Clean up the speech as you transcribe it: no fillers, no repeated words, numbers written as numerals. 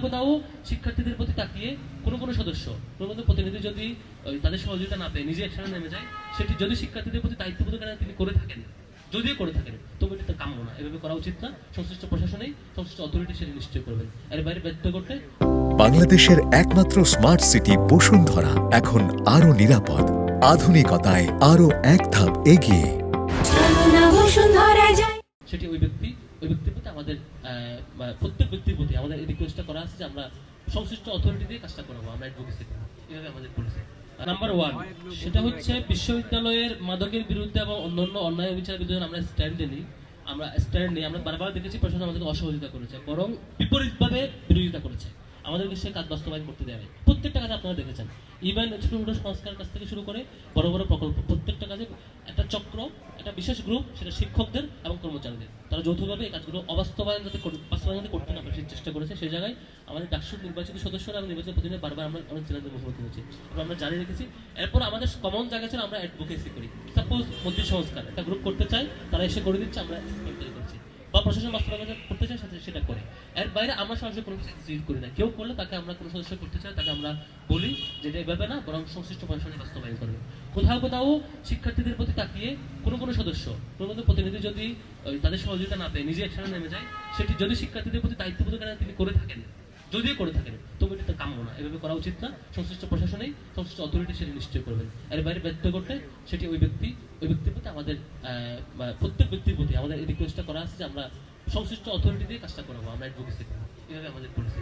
কোথাও শিক্ষার্থীদের প্রতি তাকিয়ে কোনো সদস্য কোনো প্রতিনিধি যদি তাদের সহযোগিতা না পেয়ে নিজে একসাথে নেমে যায়, সেটি যদি শিক্ষার্থীদের প্রতি দায়িত্ববোধ তিনি করে থাকেন, যদিও করে থাকেন, তবে এটা কাম্য না, এভাবে করা উচিত না। সংশ্লিষ্ট প্রশাসনেই সংশ্লিষ্ট অথরিটি সেটি নিশ্চয় করবেন। এর বাইরে ব্যর্থ করলে বাংলাদেশের একমাত্র স্মার্ট সিটি বসুন্ধরা এখন আরো নিরাপদ, আধুনিকতায় আরো এক ধাপ এগিয়ে। সেটি ওই ব্যক্তির প্রতি আমাদের প্রত্যেক ব্যক্তির প্রতি আমাদের এই রিকোয়েস্টটা করা আছে যে আমরা সংশ্লিষ্ট অথরিটি দিয়ে কাজটা করাবো, আমরা অ্যাডভোকেসি করবো, এভাবে আমাদের পলিসি। নাম্বার 1 সেটা হচ্ছে বিশ্ববিদ্যালয়ের মাদকের বিরুদ্ধে এবং অন্যান্য অন্যায় বিচারের বিরুদ্ধে আমরা স্ট্যান্ড নিই। আমরা বারবার দেখেছি প্রশাসন আমাদেরকে অসহযোগিতা করেছে, বরং বিপরীতভাবে বিরোধিতা করেছে, আমাদেরকে সে কাজ বাস্তবায়ন করতে দেয়। প্রত্যেকটা কাজে আপনারা দেখেছেন, ইভেন ছোট ছোট সংস্কার কাজ থেকে শুরু করে বড় বড় প্রকল্প, প্রত্যেকটা কাজে একটা চক্র, একটা বিশেষ গ্রুপ, সেটা শিক্ষকদের এবং কর্মচারীদের, তারা যৌথভাবে এই কাজগুলো বাস্তবায়ন যাতে করতে না পারে সেই চেষ্টা করেছে। সেই জায়গায় আমাদের ডাকসুর নির্বাচিত সদস্যরা এবং নির্বাচিত প্রতিনিধি বারবার আমরা চ্যালেঞ্জের মুখোমুখি হয়েছি এবং আমরা জানিয়ে রেখেছি। এরপর আমাদের কমন জায়গা ছিল আমরা অ্যাডভোকেসি করি। সাপোজ মন্ত্রী সংস্কার একটা গ্রুপ করতে চাই, তারা এসে করে দিচ্ছে, আমরা করছি, বা প্রশাসন বাস্তবায়ন করতে চাই সাথে সেটা করে। এর বাইরে আমরা সরাসরি কোনো কিছু করি না। কেউ করলে তাকে আমরা কোনো সদস্য করতে চাই, তাকে আমরা বলি যে এটা এভাবে না, বরং সংশ্লিষ্ট প্রশাসনে বাস্তবায়ন করবে। কোথাও শিক্ষার্থীদের প্রতি তাকিয়ে কোনো সদস্য কোনো প্রতিনিধি যদি তাদের সহযোগিতা না পেয়ে নিজে একসাথে নেমে যায়, সেটি যদি শিক্ষার্থীদের প্রতি দায়িত্ববোধ তিনি করে থাকেন, যদিও করে থাকেন, তবে এটা কাম্য না, এভাবে করা উচিত না। সংশ্লিষ্ট প্রশাসনেই সংশ্লিষ্ট অথরিটি সেটি নিশ্চয় করবেন। এর বাইরে ব্যর্থ করলে সেটি ওই ব্যক্তির প্রতি আমাদের প্রত্যেক ব্যক্তির প্রতি আমাদের এই রিকোয়েস্টটা করা আছে যে আমরা সংশ্লিষ্ট অথরিটি দিয়ে কাজটা করাবো, আমরা অ্যাডভোকেসি করবো, এভাবে আমাদের পলিসি।